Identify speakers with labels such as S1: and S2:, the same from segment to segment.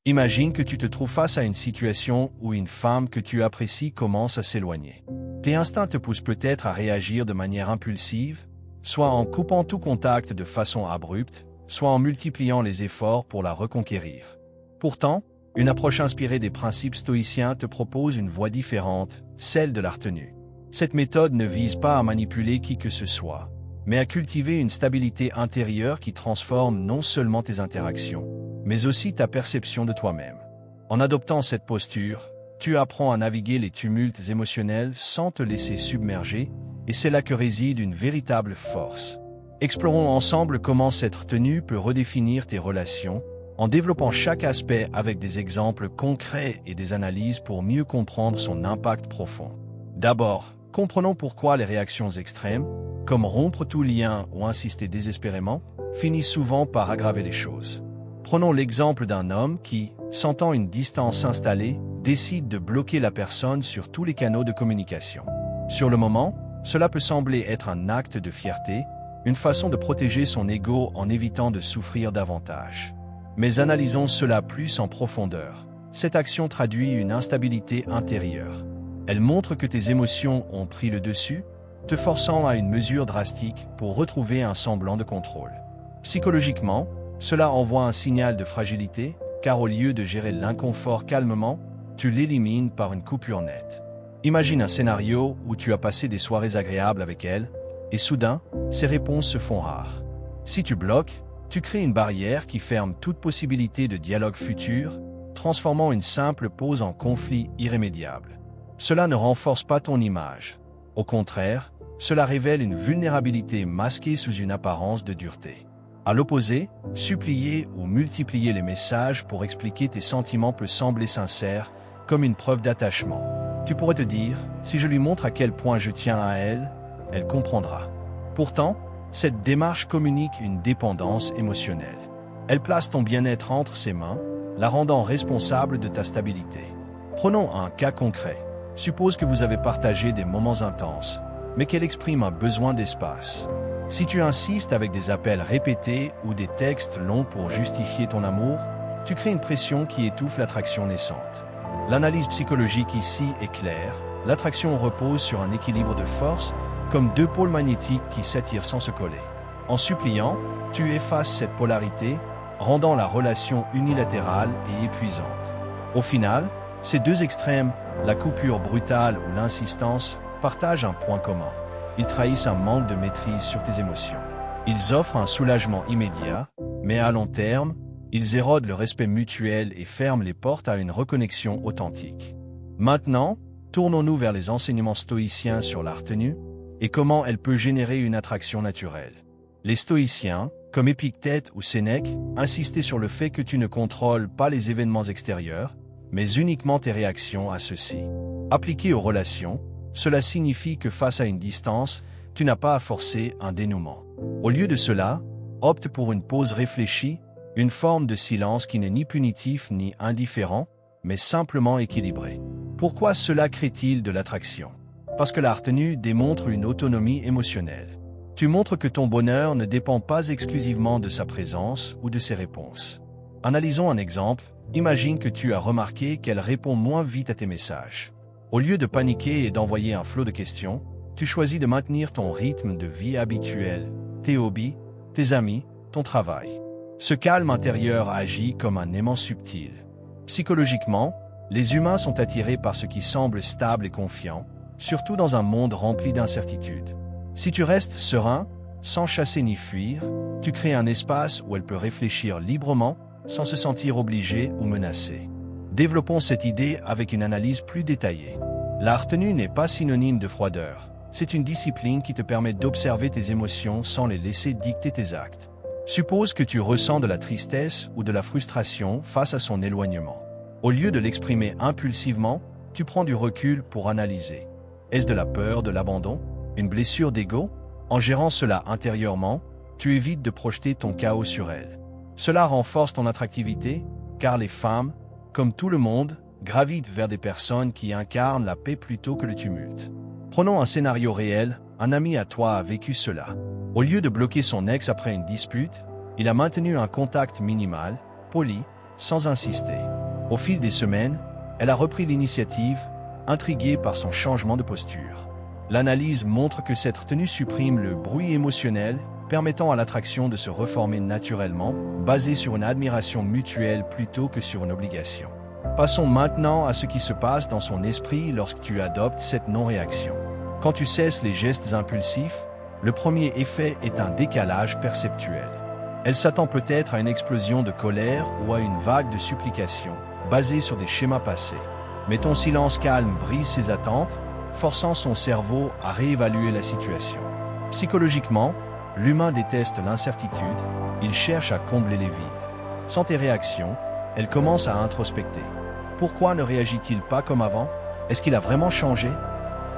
S1: Imagine que tu te trouves face à une situation où une femme que tu apprécies commence à s'éloigner. Tes instincts te poussent peut-être à réagir de manière impulsive, soit en coupant tout contact de façon abrupte, soit en multipliant les efforts pour la reconquérir. Pourtant, une approche inspirée des principes stoïciens te propose une voie différente, celle de la retenue. Cette méthode ne vise pas à manipuler qui que ce soit, mais à cultiver une stabilité intérieure qui transforme non seulement tes interactions, mais aussi ta perception de toi-même. En adoptant cette posture, tu apprends à naviguer les tumultes émotionnels sans te laisser submerger, et c'est là que réside une véritable force. Explorons ensemble comment cette retenue peut redéfinir tes relations, en développant chaque aspect avec des exemples concrets et des analyses pour mieux comprendre son impact profond. D'abord, comprenons pourquoi les réactions extrêmes, comme rompre tout lien ou insister désespérément, finissent souvent par aggraver les choses. Prenons l'exemple d'un homme qui, sentant une distance s'installer, décide de bloquer la personne sur tous les canaux de communication. Sur le moment, cela peut sembler être un acte de fierté, une façon de protéger son ego en évitant de souffrir davantage. Mais analysons cela plus en profondeur. Cette action traduit une instabilité intérieure. Elle montre que tes émotions ont pris le dessus, te forçant à une mesure drastique pour retrouver un semblant de contrôle. Psychologiquement, cela envoie un signal de fragilité, car au lieu de gérer l'inconfort calmement, tu l'élimines par une coupure nette. Imagine un scénario où tu as passé des soirées agréables avec elle, et soudain, ses réponses se font rares. Si tu bloques, tu crées une barrière qui ferme toute possibilité de dialogue futur, transformant une simple pause en conflit irrémédiable. Cela ne renforce pas ton image. Au contraire, cela révèle une vulnérabilité masquée sous une apparence de dureté. À l'opposé, supplier ou multiplier les messages pour expliquer tes sentiments peut sembler sincère, comme une preuve d'attachement. Tu pourrais te dire, si je lui montre à quel point je tiens à elle, elle comprendra. Pourtant, cette démarche communique une dépendance émotionnelle. Elle place ton bien-être entre ses mains, la rendant responsable de ta stabilité. Prenons un cas concret. Suppose que vous avez partagé des moments intenses, mais qu'elle exprime un besoin d'espace. Si tu insistes avec des appels répétés ou des textes longs pour justifier ton amour, tu crées une pression qui étouffe l'attraction naissante. L'analyse psychologique ici est claire. L'attraction repose sur un équilibre de force, comme deux pôles magnétiques qui s'attirent sans se coller. En suppliant, tu effaces cette polarité, rendant la relation unilatérale et épuisante. Au final, ces deux extrêmes, la coupure brutale ou l'insistance, partagent un point commun. Ils trahissent un manque de maîtrise sur tes émotions. Ils offrent un soulagement immédiat, mais à long terme, ils érodent le respect mutuel et ferment les portes à une reconnexion authentique. Maintenant, tournons-nous vers les enseignements stoïciens sur la retenue et comment elle peut générer une attraction naturelle. Les stoïciens, comme Épictète ou Sénèque, insistaient sur le fait que tu ne contrôles pas les événements extérieurs, mais uniquement tes réactions à ceux-ci. Appliqué aux relations, cela signifie que face à une distance, tu n'as pas à forcer un dénouement. Au lieu de cela, opte pour une pause réfléchie, une forme de silence qui n'est ni punitif ni indifférent, mais simplement équilibré. Pourquoi cela crée-t-il de l'attraction? Parce que la retenue démontre une autonomie émotionnelle. Tu montres que ton bonheur ne dépend pas exclusivement de sa présence ou de ses réponses. Analysons un exemple. Imagine que tu as remarqué qu'elle répond moins vite à tes messages. Au lieu de paniquer et d'envoyer un flot de questions, tu choisis de maintenir ton rythme de vie habituel, tes hobbies, tes amis, ton travail. Ce calme intérieur agit comme un aimant subtil. Psychologiquement, les humains sont attirés par ce qui semble stable et confiant, surtout dans un monde rempli d'incertitudes. Si tu restes serein, sans chasser ni fuir, tu crées un espace où elle peut réfléchir librement, sans se sentir obligée ou menacée. Développons cette idée avec une analyse plus détaillée. La retenue n'est pas synonyme de froideur. C'est une discipline qui te permet d'observer tes émotions sans les laisser dicter tes actes. Suppose que tu ressens de la tristesse ou de la frustration face à son éloignement. Au lieu de l'exprimer impulsivement, tu prends du recul pour analyser. Est-ce de la peur de l'abandon? Une blessure d'ego? En gérant cela intérieurement, tu évites de projeter ton chaos sur elle. Cela renforce ton attractivité, car les femmes, comme tout le monde, gravitent vers des personnes qui incarnent la paix plutôt que le tumulte. Prenons un scénario réel, un ami à toi a vécu cela. Au lieu de bloquer son ex après une dispute, il a maintenu un contact minimal, poli, sans insister. Au fil des semaines, elle a repris l'initiative, intriguée par son changement de posture. L'analyse montre que cette retenue supprime le bruit émotionnel, permettant à l'attraction de se reformer naturellement, basée sur une admiration mutuelle plutôt que sur une obligation. Passons maintenant à ce qui se passe dans son esprit lorsque tu adoptes cette non-réaction. Quand tu cesses les gestes impulsifs, le premier effet est un décalage perceptuel. Elle s'attend peut-être à une explosion de colère ou à une vague de supplication, basée sur des schémas passés. Mais ton silence calme brise ses attentes, forçant son cerveau à réévaluer la situation. Psychologiquement, l'humain déteste l'incertitude, il cherche à combler les vides. Sans tes réactions, elle commence à introspecter. Pourquoi ne réagit-il pas comme avant? Est-ce qu'il a vraiment changé?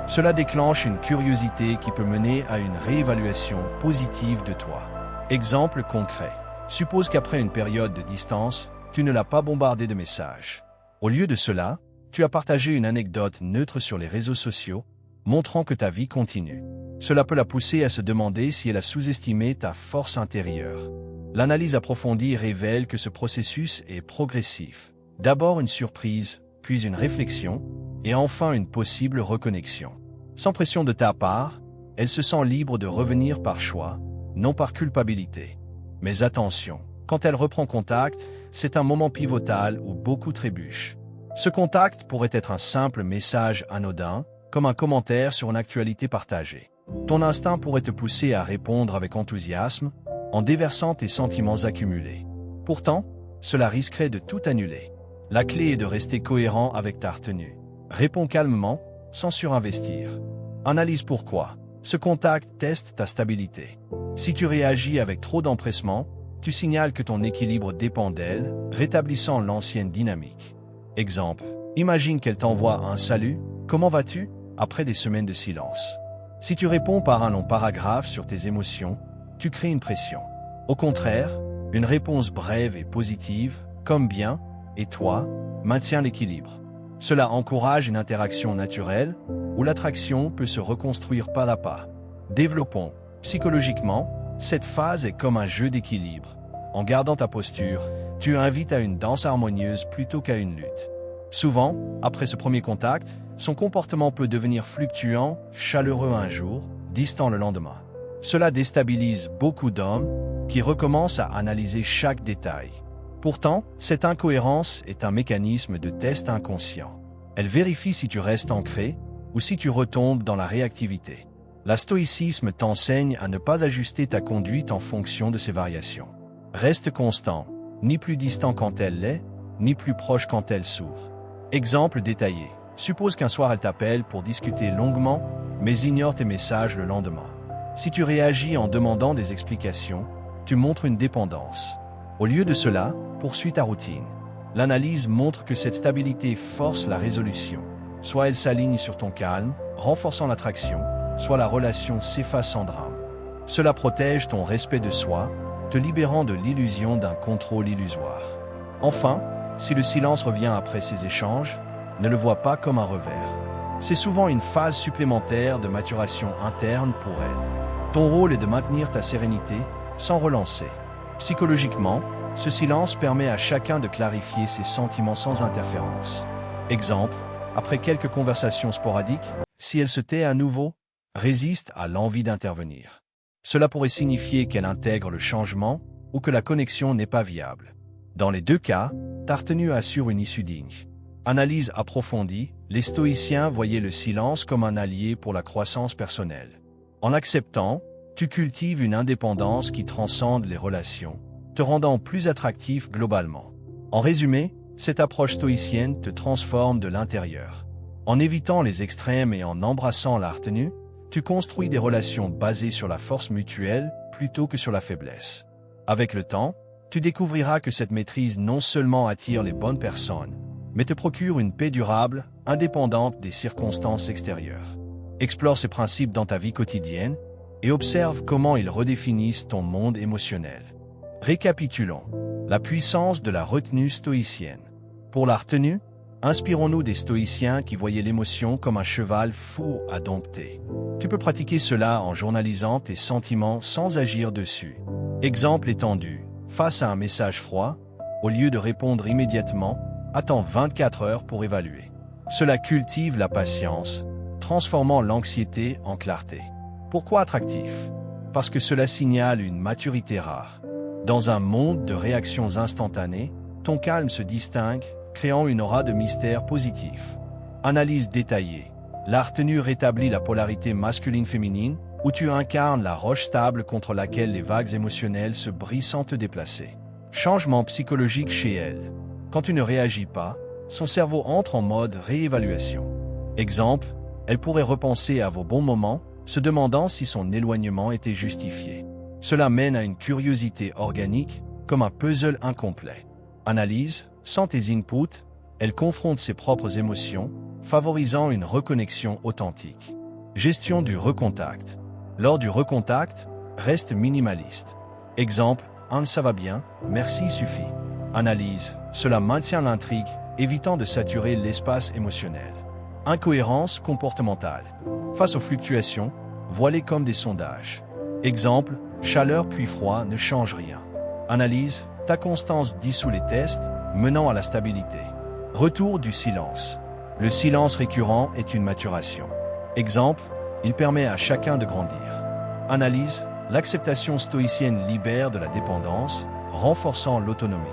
S1: Cela déclenche une curiosité qui peut mener à une réévaluation positive de toi. Exemple concret. Suppose qu'après une période de distance, tu ne l'as pas bombardé de messages. Au lieu de cela, tu as partagé une anecdote neutre sur les réseaux sociaux, montrant que ta vie continue. Cela peut la pousser à se demander si elle a sous-estimé ta force intérieure. L'analyse approfondie révèle que ce processus est progressif. D'abord une surprise, puis une réflexion, et enfin une possible reconnexion. Sans pression de ta part, elle se sent libre de revenir par choix, non par culpabilité. Mais attention, quand elle reprend contact, c'est un moment pivotal où beaucoup trébuchent. Ce contact pourrait être un simple message anodin, comme un commentaire sur une actualité partagée. Ton instinct pourrait te pousser à répondre avec enthousiasme, en déversant tes sentiments accumulés. Pourtant, cela risquerait de tout annuler. La clé est de rester cohérent avec ta retenue. Réponds calmement, sans surinvestir. Analyse pourquoi. Ce contact teste ta stabilité. Si tu réagis avec trop d'empressement, tu signales que ton équilibre dépend d'elle, rétablissant l'ancienne dynamique. Exemple, imagine qu'elle t'envoie un « Salut, comment vas-tu ?» après des semaines de silence. Si tu réponds par un long paragraphe sur tes émotions, tu crées une pression. Au contraire, une réponse brève et positive, comme « bien » et « toi », maintient l'équilibre. Cela encourage une interaction naturelle, où l'attraction peut se reconstruire pas à pas. Développons. Psychologiquement, cette phase est comme un jeu d'équilibre. En gardant ta posture, tu invites à une danse harmonieuse plutôt qu'à une lutte. Souvent, après ce premier contact, son comportement peut devenir fluctuant, chaleureux un jour, distant le lendemain. Cela déstabilise beaucoup d'hommes qui recommencent à analyser chaque détail. Pourtant, cette incohérence est un mécanisme de test inconscient. Elle vérifie si tu restes ancré ou si tu retombes dans la réactivité. La stoïcisme t'enseigne à ne pas ajuster ta conduite en fonction de ces variations. Reste constant, ni plus distant quand elle l'est, ni plus proche quand elle s'ouvre. Exemple détaillé. Suppose qu'un soir elle t'appelle pour discuter longuement, mais ignore tes messages le lendemain. Si tu réagis en demandant des explications, tu montres une dépendance. Au lieu de cela, poursuis ta routine. L'analyse montre que cette stabilité force la résolution. Soit elle s'aligne sur ton calme, renforçant l'attraction, soit la relation s'efface sans drame. Cela protège ton respect de soi, te libérant de l'illusion d'un contrôle illusoire. Enfin, si le silence revient après ces échanges, ne le vois pas comme un revers. C'est souvent une phase supplémentaire de maturation interne pour elle. Ton rôle est de maintenir ta sérénité, sans relancer. Psychologiquement, ce silence permet à chacun de clarifier ses sentiments sans interférence. Exemple, après quelques conversations sporadiques, si elle se tait à nouveau, résiste à l'envie d'intervenir. Cela pourrait signifier qu'elle intègre le changement ou que la connexion n'est pas viable. Dans les deux cas, ta retenue assure une issue digne. Analyse approfondie, les stoïciens voyaient le silence comme un allié pour la croissance personnelle. En acceptant, tu cultives une indépendance qui transcende les relations, te rendant plus attractif globalement. En résumé, cette approche stoïcienne te transforme de l'intérieur. En évitant les extrêmes et en embrassant la retenue, tu construis des relations basées sur la force mutuelle plutôt que sur la faiblesse. Avec le temps, tu découvriras que cette maîtrise non seulement attire les bonnes personnes, mais te procure une paix durable, indépendante des circonstances extérieures. Explore ces principes dans ta vie quotidienne et observe comment ils redéfinissent ton monde émotionnel. Récapitulons. La puissance de la retenue stoïcienne. Pour la retenue, inspirons-nous des stoïciens qui voyaient l'émotion comme un cheval fou à dompter. Tu peux pratiquer cela en journalisant tes sentiments sans agir dessus. Exemple étendu. Face à un message froid, au lieu de répondre immédiatement, Attends 24 heures pour évaluer. Cela cultive la patience, transformant l'anxiété en clarté. Pourquoi attractif? Parce que cela signale une maturité rare. Dans un monde de réactions instantanées, ton calme se distingue, créant une aura de mystère positif. Analyse détaillée. La retenue rétablit la polarité masculine-féminine, où tu incarnes la roche stable contre laquelle les vagues émotionnelles se brisent sans te déplacer. Changement psychologique chez elle. Quand tu ne réagis pas, son cerveau entre en mode réévaluation. Exemple, elle pourrait repenser à vos bons moments, se demandant si son éloignement était justifié. Cela mène à une curiosité organique, comme un puzzle incomplet. Analyse, sans tes inputs, elle confronte ses propres émotions, favorisant une reconnexion authentique. Gestion du recontact. Lors du recontact, reste minimaliste. Exemple, ça va bien, merci suffit. Analyse, cela maintient l'intrigue, évitant de saturer l'espace émotionnel. Incohérence comportementale. Face aux fluctuations, vois-les comme des sondages. Exemple, chaleur puis froid ne change rien. Analyse, ta constance dissout les tests, menant à la stabilité. Retour du silence. Le silence récurrent est une maturation. Exemple, il permet à chacun de grandir. Analyse, l'acceptation stoïcienne libère de la dépendance, renforçant l'autonomie.